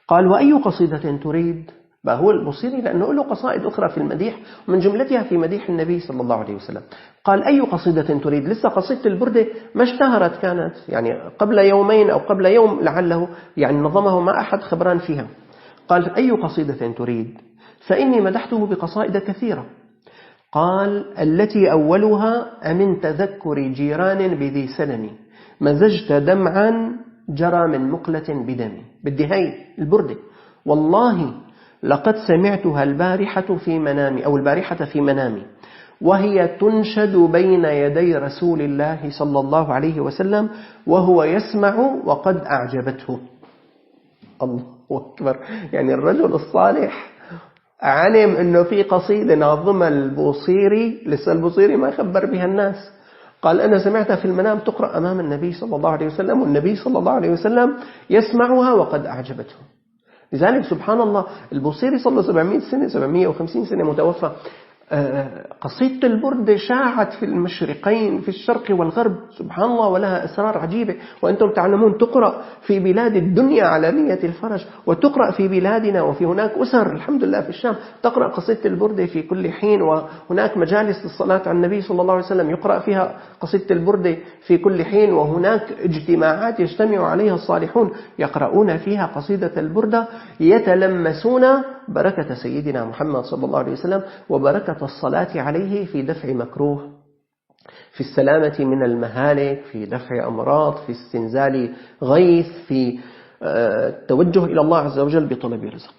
قال: وأي قصيدة تريد؟ هو البوصيري لأنه له قصائد أخرى في المديح، ومن جملتها في مديح النبي صلى الله عليه وسلم. قال: أي قصيدة تريد؟ لسه قصيدة البردة ما اشتهرت، كانت يعني قبل يومين أو قبل يوم لعله، يعني نظمه ما أحد خبران فيها. قال: أي قصيدة تريد؟ فإني مدحته بقصائد كثيرة. قال: التي أولها: أمن تذكر جيران بذي سلم مزجت دمعا جرى من مقلة بدمي. بدي هاي البردة، والله لقد سمعتها البارحة في منامي، أو البارحة في منامي، وهي تنشد بين يدي رسول الله صلى الله عليه وسلم وهو يسمع وقد أعجبته. الله أكبر. يعني الرجل الصالح علم أنه في قصيدة ناظمها البوصيري، لسه البوصيري ما خبر بها الناس. قال: أنا سمعتها في المنام تقرأ أمام النبي صلى الله عليه وسلم، والنبي صلى الله عليه وسلم يسمعها وقد أعجبته. لذلك سبحان الله البوصيري صلى 700 سنة 750 سنة متوفى. قصيدة البردة شاعت في المشرقين، في الشرق والغرب، سبحان الله، ولها أسرار عجيبة. وأنتم تعلمون تقرأ في بلاد الدنيا على نية الفرج، وتقرأ في بلادنا، وفي هناك أسر الحمد لله في الشام تقرأ قصيدة البردة في كل حين، وهناك مجالس للصلاة على النبي صلى الله عليه وسلم يقرأ فيها قصيدة البردة في كل حين، وهناك اجتماعات يجتمع عليها الصالحون يقرؤون فيها قصيدة البردة، يتلمسون بركة سيدنا محمد صلى الله عليه وسلم وبركة الصلاة عليه في دفع مكروه، في السلامة من المهالك، في دفع أمراض، في استنزال غيث، في التوجه إلى الله عز وجل بطلب رزق.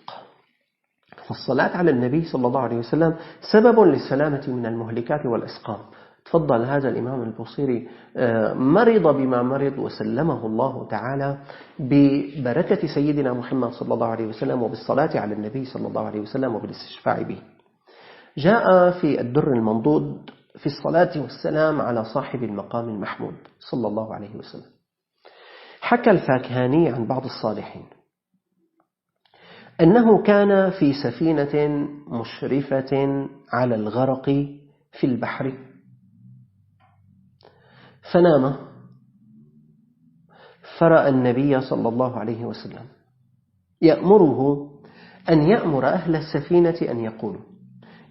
فالصلاة على النبي صلى الله عليه وسلم سبب للسلامة من المهلكات والأسقام. تفضل هذا الإمام البوصيري مرض بما مرض وسلمه الله تعالى ببركة سيدنا محمد صلى الله عليه وسلم وبالصلاة على النبي صلى الله عليه وسلم وبالاستشفاع به. جاء في الدر المنضود في الصلاة والسلام على صاحب المقام المحمود صلى الله عليه وسلم. حكى الفاكهاني عن بعض الصالحين أنه كان في سفينة مشرفة على الغرق في البحر، فنام فرأى النبي صلى الله عليه وسلم يأمره أن يأمر أهل السفينة أن يقولوا.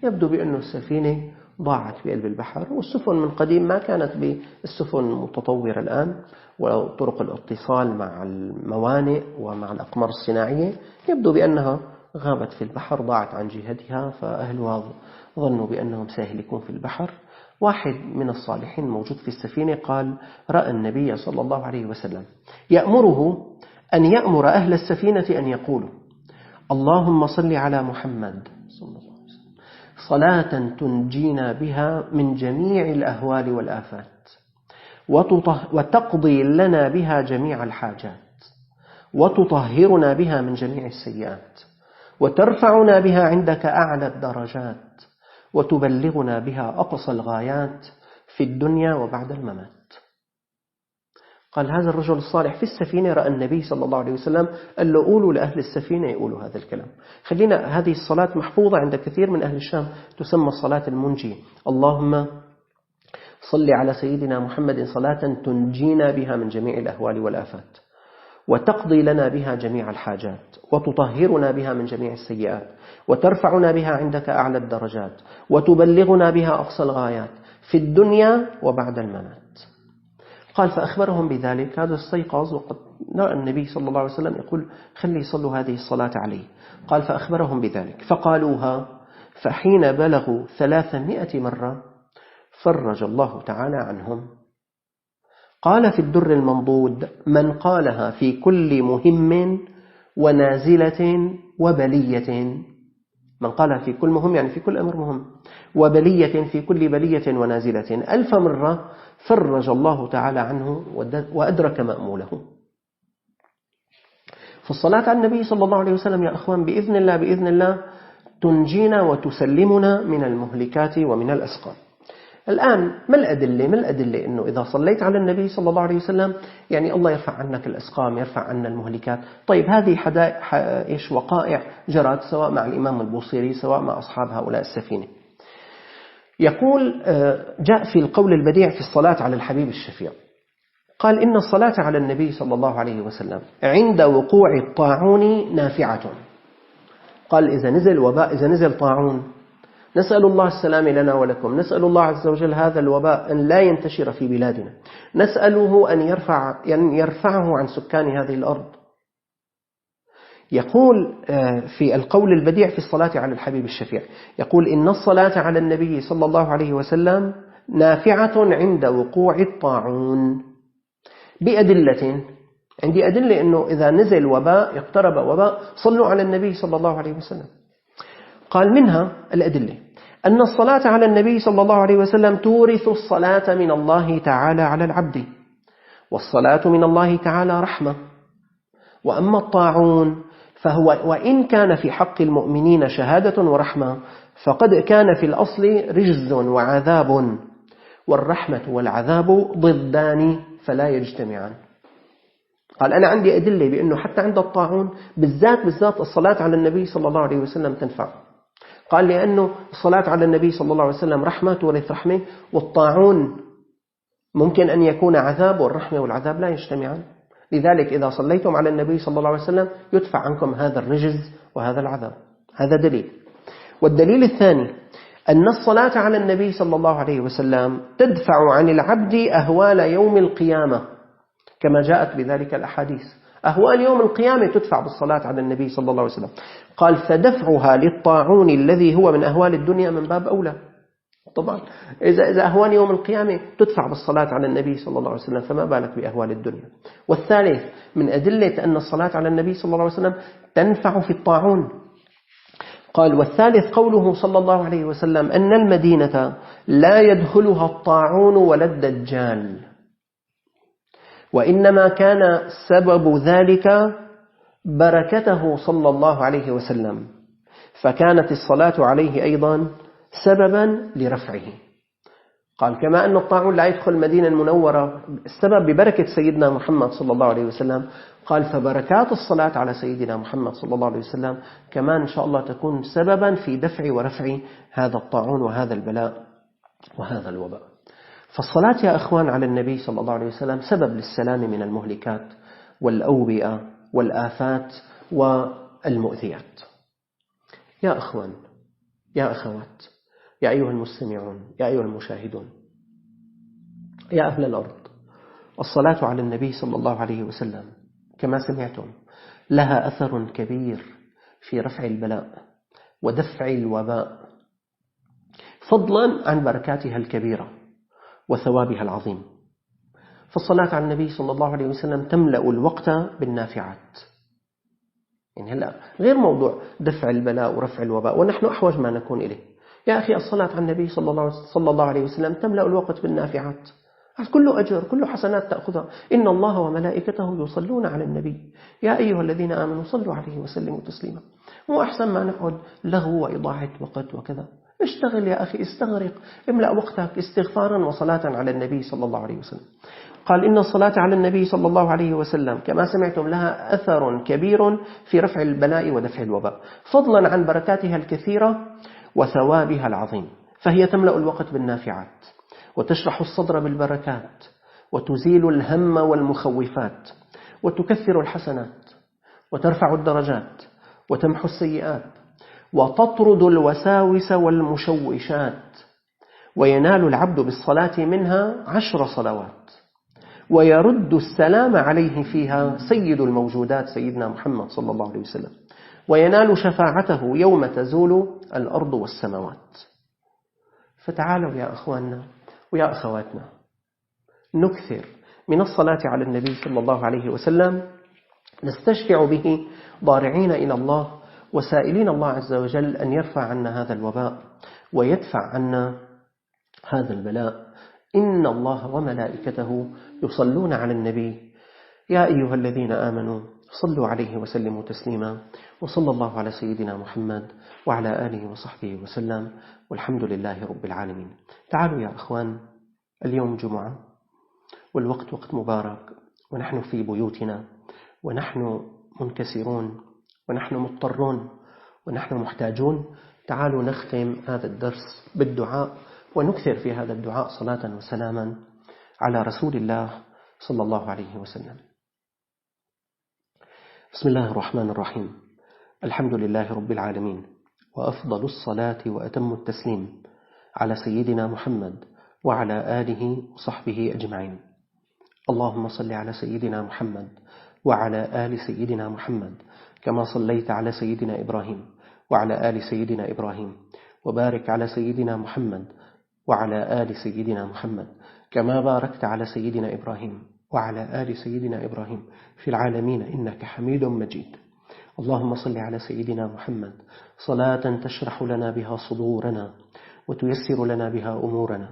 يبدو بأن السفينة ضاعت في قلب البحر، والسفن من قديم ما كانت بالسفن المتطورة الآن وطرق الاتصال مع الموانئ ومع الأقمار الصناعية، يبدو بأنها غابت في البحر، ضاعت عن جهتها، فأهلها ظنوا بأنهم سيهلكون في البحر. واحد من الصالحين موجود في السفينة قال: رأى النبي صلى الله عليه وسلم يأمره أن يأمر أهل السفينة أن يقولوا: اللهم صل على محمد صلى الله عليه وسلم صلاة تنجينا بها من جميع الأهوال والآفات، وتقضي لنا بها جميع الحاجات، وتطهرنا بها من جميع السيئات، وترفعنا بها عندك أعلى الدرجات، وتبلغنا بها أقصى الغايات في الدنيا وبعد الممات. قال هذا الرجل الصالح في السفينة رأى النبي صلى الله عليه وسلم، قال له قولوا لأهل السفينة يقولوا هذا الكلام. خلينا، هذه الصلاة محفوظة عند كثير من أهل الشام، تسمى الصلاة المنجي. اللهم صل على سيدنا محمد صلاة تنجينا بها من جميع الأهوال والآفات، وتقضي لنا بها جميع الحاجات، وتطهرنا بها من جميع السيئات، وترفعنا بها عندك أعلى الدرجات، وتبلغنا بها أقصى الغايات في الدنيا وبعد الممات. قال فأخبرهم بذلك. هذا استيقظ وقد رأى النبي صلى الله عليه وسلم يقول خلي يصلوا هذه الصلاة عليه. قال فأخبرهم بذلك فقالوها، فحين بلغوا 300 مرة فرج الله تعالى عنهم. قال في الدر المنضود: من قالها في كل مهم ونازلة وبلية، من قالها في كل مهم يعني في كل أمر مهم، وبلية في كل بلية ونازلة 1000 مرة فرج الله تعالى عنه وأدرك مأموله. فالصلاة على النبي صلى الله عليه وسلم يا أخوان بإذن الله تنجينا وتسلمنا من المهلكات ومن الأسقام. الآن ما الأدلة أنه إذا صليت على النبي صلى الله عليه وسلم يعني الله يرفع عنك الأسقام، يرفع عنا المهلكات؟ طيب هذه وقائع جرت سواء مع الإمام البوصيري سواء مع أصحاب هؤلاء السفينة. يقول جاء في القول البديع في الصلاة على الحبيب الشفيع، قال إن الصلاة على النبي صلى الله عليه وسلم عند وقوع الطاعون نافعة. قال إذا نزل وباء، إذا نزل طاعون، نسأل الله السلام لنا ولكم، نسأل الله عز وجل هذا الوباء أن لا ينتشر في بلادنا، نسأله أن يرفعه عن سكان هذه الأرض. يقول في القول البديع في الصلاة على الحبيب الشفيع، يقول إن الصلاة على النبي صلى الله عليه وسلم نافعة عند وقوع الطاعون بأدلة. عندي أدلة أنه إذا نزل وباء، اقترب وباء، صلوا على النبي صلى الله عليه وسلم. قال منها الأدلة أن الصلاة على النبي صلى الله عليه وسلم تورث الصلاة من الله تعالى على العبد، والصلاة من الله تعالى رحمة. وأما الطاعون فهو وإن كان في حق المؤمنين شهادة ورحمة، فقد كان في الأصل رجز وعذاب، والرحمة والعذاب ضدان فلا يجتمعان. قال أنا عندي أدلة بأنه حتى عند الطاعون بالذات الصلاة على النبي صلى الله عليه وسلم تنفع. قال لأنه الصلاة على النبي صلى الله عليه وسلم رحمة تورث رحمة، والطاعون ممكن أن يكون عذاب، والرحمة والعذاب لا يجتمعان. لذلك إذا صليتم على النبي صلى الله عليه وسلم يدفع عنكم هذا الرجز وهذا العذاب. هذا دليل. والدليل الثاني أن الصلاة على النبي صلى الله عليه وسلم تدفع عن العبد أهوال يوم القيامة، كما جاءت بذلك الأحاديث. أهوال يوم القيامة تدفع بالصلاة على النبي صلى الله عليه وسلم. قال فدفعها للطاعون الذي هو من أهوال الدنيا من باب أولى. طبعا إذا أهوال يوم القيامة تدفع بالصلاة على النبي صلى الله عليه وسلم، فما بالك بأهوال الدنيا. والثالث من أدلة أن الصلاة على النبي صلى الله عليه وسلم تنفع في الطاعون. قال والثالث قوله صلى الله عليه وسلم أن المدينة لا يدخلها الطاعون ولا الدجال، وإنما كان سبب ذلك بركته صلى الله عليه وسلم، فكانت الصلاة عليه أيضا سببا لرفعه. قال كما أن الطاعون لا يدخل المدينة المنورة السبب ببركة سيدنا محمد صلى الله عليه وسلم، قال فبركات الصلاة على سيدنا محمد صلى الله عليه وسلم كمان إن شاء الله تكون سببا في دفع ورفع هذا الطاعون وهذا البلاء وهذا الوباء. فالصلاة يا أخوان على النبي صلى الله عليه وسلم سبب للسلام من المهلكات والأوبئة والآفات والمؤذيات. يا أخوان، يا أخوات، يا أيها المستمعون، يا أيها المشاهدون، يا أهل الأرض، الصلاة على النبي صلى الله عليه وسلم كما سمعتم لها أثر كبير في رفع البلاء ودفع الوباء، فضلا عن بركاتها الكبيرة وثوابها العظيم. فالصلاة على النبي صلى الله عليه وسلم تملأ الوقت بالنافعات. يعني هلأ غير موضوع دفع البلاء ورفع الوباء ونحن أحوج ما نكون إليه. يا أخي الصلاة على النبي صلى الله عليه وسلم تملأ الوقت بالنافعات، كله أجر، كله حسنات تأخذها. إن الله وملائكته يصلون على النبي يا أيها الذين آمنوا صلوا عليه وسلموا تسليما. مو أحسن ما نقعد لغو وإضاعة وقت وكذا؟ اشتغل يا أخي، استغرق، املأ وقتك استغفارا وصلاة على النبي صلى الله عليه وسلم. قال إن الصلاة على النبي صلى الله عليه وسلم كما سمعتم لها أثر كبير في رفع البلاء ودفع الوباء، فضلا عن بركاتها الكثيرة وثوابها العظيم. فهي تملأ الوقت بالنافعات، وتشرح الصدر بالبركات، وتزيل الهم والمخوفات، وتكثر الحسنات، وترفع الدرجات، وتمحو السيئات، وتطرد الوساوس والمشوشات، وينال العبد بالصلاة منها 10 صلوات، ويرد السلام عليه فيها سيد الموجودات سيدنا محمد صلى الله عليه وسلم، وينال شفاعته يوم تزول الأرض والسماوات. فتعالوا يا أخواننا ويا أخواتنا نكثر من الصلاة على النبي صلى الله عليه وسلم، نستشفع به ضارعين إلى الله وسائلين الله عز وجل أن يرفع عنا هذا الوباء ويدفع عنا هذا البلاء. إن الله وملائكته يصلون على النبي يا أيها الذين آمنوا صلوا عليه وسلموا تسليما. وصلى الله على سيدنا محمد وعلى آله وصحبه وسلم، والحمد لله رب العالمين. تعالوا يا أخوان، اليوم جمعة والوقت وقت مبارك، ونحن في بيوتنا، ونحن منكسرون، ونحن مضطرون، ونحن محتاجون. تعالوا نختم هذا الدرس بالدعاء، ونكثر في هذا الدعاء صلاة وسلاما على رسول الله صلى الله عليه وسلم. بسم الله الرحمن الرحيم. الحمد لله رب العالمين، وأفضل الصلاة وأتم التسليم على سيدنا محمد وعلى آله وصحبه أجمعين. اللهم صل على سيدنا محمد وعلى آل سيدنا محمد كما صليت على سيدنا إبراهيم وعلى آل سيدنا إبراهيم، وبارك على سيدنا محمد وعلى آل سيدنا محمد كما باركت على سيدنا إبراهيم وعلى آل سيدنا إبراهيم في العالمين إنك حميد مجيد. اللهم صل على سيدنا محمد صلاة تشرح لنا بها صدورنا وتيسر لنا بها أمورنا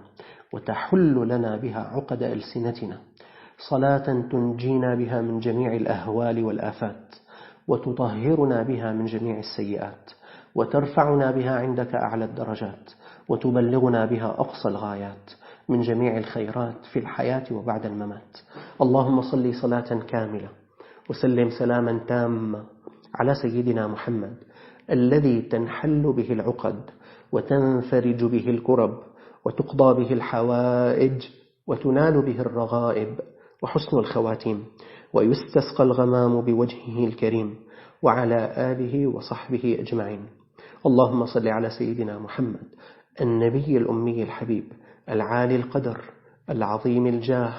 وتحل لنا بها عقد ألسنتنا، صلاة تنجينا بها من جميع الأهوال والآفات وتطهرنا بها من جميع السيئات وترفعنا بها عندك أعلى الدرجات وتبلغنا بها أقصى الغايات من جميع الخيرات في الحياة وبعد الممات. اللهم صل صلاة كاملة وسلم سلاما تاما على سيدنا محمد الذي تنحل به العقد وتنفرج به الكرب وتقضى به الحوائج وتنال به الرغائب وحسن الخواتيم ويستسقى الغمام بوجهه الكريم وعلى آله وصحبه أجمعين. اللهم صل على سيدنا محمد النبي الأمي الحبيب العالي القدر العظيم الجاه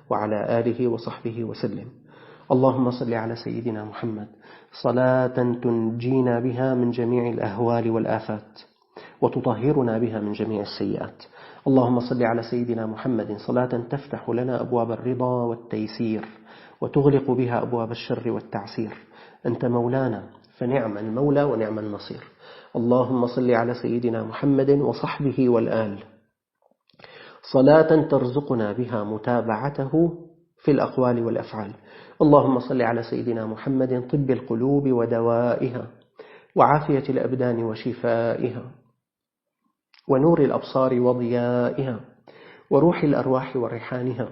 وعلى آله وصحبه وسلم. اللهم صل على سيدنا محمد صلاة تنجينا بها من جميع الأهوال والآفات وتطهرنا بها من جميع السيئات. اللهم صل على سيدنا محمد صلاة تفتح لنا أبواب الرضا والتيسير وتغلق بها أبواب الشر والتعسير. أنت مولانا فنعم المولى ونعم النصير. اللهم صل على سيدنا محمد وصحبه والآل صلاة ترزقنا بها متابعته في الأقوال والأفعال. اللهم صل على سيدنا محمد طب القلوب ودوائها وعافية الأبدان وشفائها ونور الأبصار وضيائها وروح الأرواح وريحانها،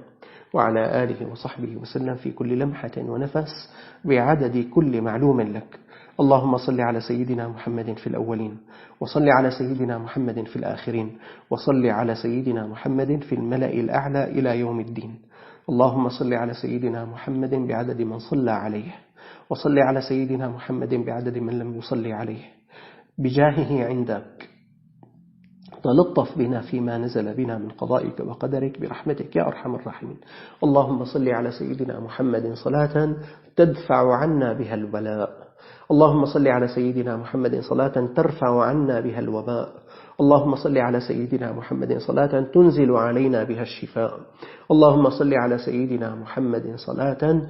وعلى آله وصحبه وسلم في كل لمحة ونفس بعدد كل معلوم لك. اللهم صل على سيدنا محمد في الأولين، وصل على سيدنا محمد في الآخرين، وصل على سيدنا محمد في الملأ الأعلى إلى يوم الدين. اللهم صل على سيدنا محمد بعدد من صلى عليه، وصل على سيدنا محمد بعدد من لم يصلي عليه، بجاهه عندك تلطف بنا فيما نزل بنا من قضائك وقدرك برحمتك يا أرحم الراحمين. اللهم صل على سيدنا محمد صلاة تدفع عنا بها البلاء. اللهم صل على سيدنا محمد صلاة ترفع عنا بها الوباء. اللهم صل على سيدنا محمد صلاة تنزل علينا بها الشفاء. اللهم صل على سيدنا محمد صلاة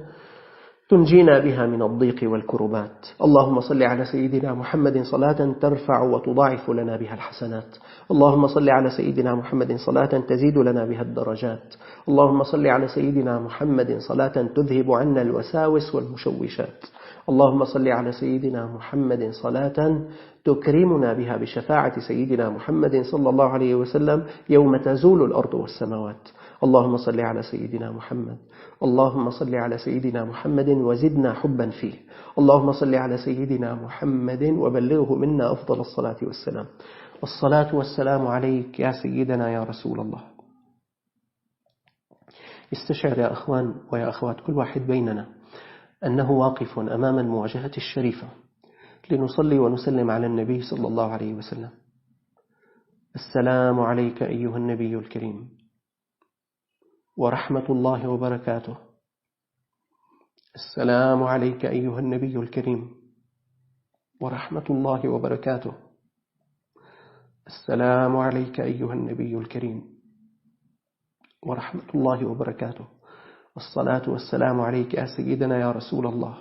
تنجينا بها من الضيق والكربات. اللهم صل على سيدنا محمد صلاة ترفع وتضاعف لنا بها الحسنات. اللهم صل على سيدنا محمد صلاة تزيد لنا بها الدرجات. اللهم صل على سيدنا محمد صلاة تذهب عنا الوساوس والمشوشات. اللهم صل على سيدنا محمد صلاة تكرمنا بها بشفاعة سيدنا محمد صلى الله عليه وسلم يوم تزول الأرض والسماوات. اللهم صل على سيدنا محمد. اللهم صل على سيدنا محمد وزدنا حبا فيه. اللهم صل على سيدنا محمد وبلغه منا أفضل الصلاة والسلام. والصلاة والسلام عليك يا سيدنا يا رسول الله. استشعر يا أخوان ويا أخوات كل واحد بيننا أنه واقف أمام المواجهة الشريفة لنصلي ونسلم على النبي صلى الله عليه وسلم. السلام عليك أيها النبي الكريم ورحمة الله وبركاته. السلام عليك أيها النبي الكريم ورحمة الله وبركاته. السلام عليك أيها النبي الكريم ورحمة الله وبركاته. والصلاة والسلام عليك يا سيدنا يا رسول الله.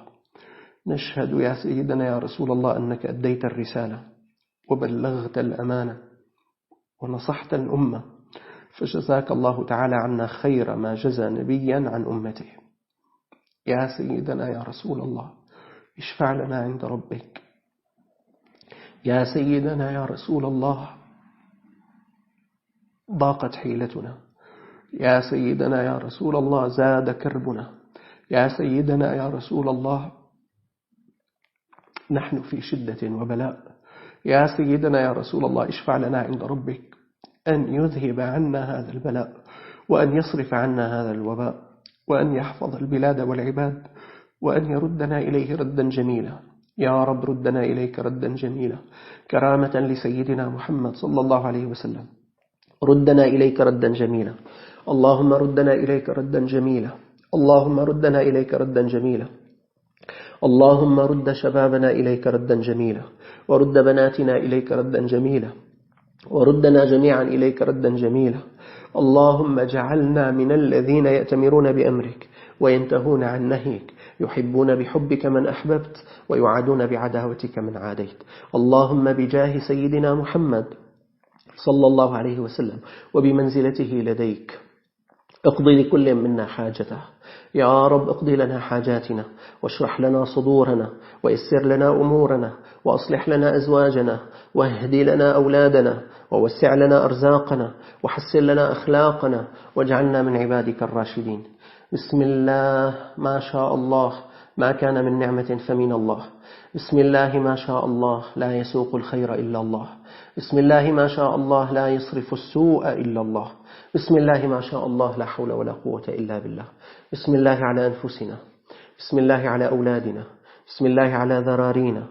نشهد يا سيدنا يا رسول الله أنك أديت الرسالة وبلغت الأمانة ونصحت الأمة، فجزاك الله تعالى عنا خير ما جزى نبيا عن أمته. يا سيدنا يا رسول الله اشفع لنا عند ربك. يا سيدنا يا رسول الله ضاقت حيلتنا. يا سيدنا يا رسول الله زاد كربنا. يا سيدنا يا رسول الله نحن في شدة وبلاء. يا سيدنا يا رسول الله اشفع لنا عند ربك أن يذهب عنا هذا البلاء وأن يصرف عنا هذا الوباء وأن يحفظ البلاد والعباد وأن يردنا إليه ردا جميلا. يا رب ردنا إليك ردا جميلا كرامة لسيدنا محمد صلى الله عليه وسلم. ردنا إليك ردا جميلا. اللهم ردنا إليك ردا جميلا. اللهم ردنا إليك ردا جميلا. اللهم رد شبابنا إليك ردا جميلا، ورد بناتنا إليك ردا جميلا، وردنا جميعا إليك ردا جميلا. اللهم اجعلنا من الذين يأتمرون بأمرك وينتهون عن نهيك، يحبون بحبك من أحببت ويعادون بعداوتك من عاديت. اللهم بجاه سيدنا محمد صلى الله عليه وسلم وبمنزلته لديك اقضي لكل منا حاجته. يا رب اقضي لنا حاجاتنا، واشرح لنا صدورنا، ويسر لنا أمورنا، وأصلح لنا أزواجنا، واهدي لنا أولادنا، ووسع لنا أرزاقنا، وحسن لنا أخلاقنا، واجعلنا من عبادك الراشدين. بسم الله ما شاء الله، ما كان من نعمة فمن الله. بسم الله ما شاء الله، لا يسوق الخير إلا الله. بسم الله ما شاء الله، لا يصرف السوء إلا الله. بسم الله ما شاء الله، لا حول ولا قوة إلا بالله. بسم الله على أنفسنا، بسم الله على أولادنا، بسم الله على ذرارينا،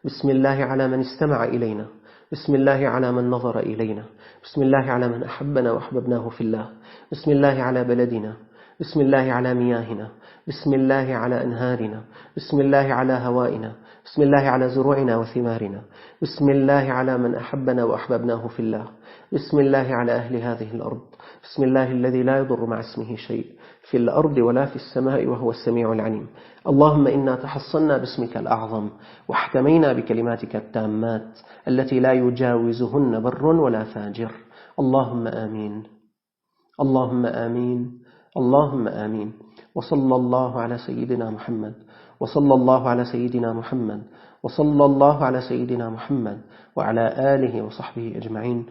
بسم الله على من استمع إلينا، بسم الله على من نظر إلينا، بسم الله على من أحبنا وأحببناه في الله، بسم الله على بلدنا، بسم الله على مياهنا، بسم الله على أنهارنا، بسم الله على هوائنا، بسم الله على زروعنا وثمارنا، بسم الله على من أحبنا وأحببناه في الله، بسم الله على أهل هذه الأرض، بسم الله الذي لا يضر مع اسمه شيء في الأرض ولا في السماء وهو السميع العليم. اللهم إنا تحصنا باسمك الأعظم، واحتمينا بكلماتك التامات التي لا يجاوزهن بر ولا فاجر. اللهم آمين. اللهم آمين. اللهم آمين. وصلى الله على سيدنا محمد، وصلى الله على سيدنا محمد، وصلى الله على سيدنا محمد وعلى آله وصحبه أجمعين.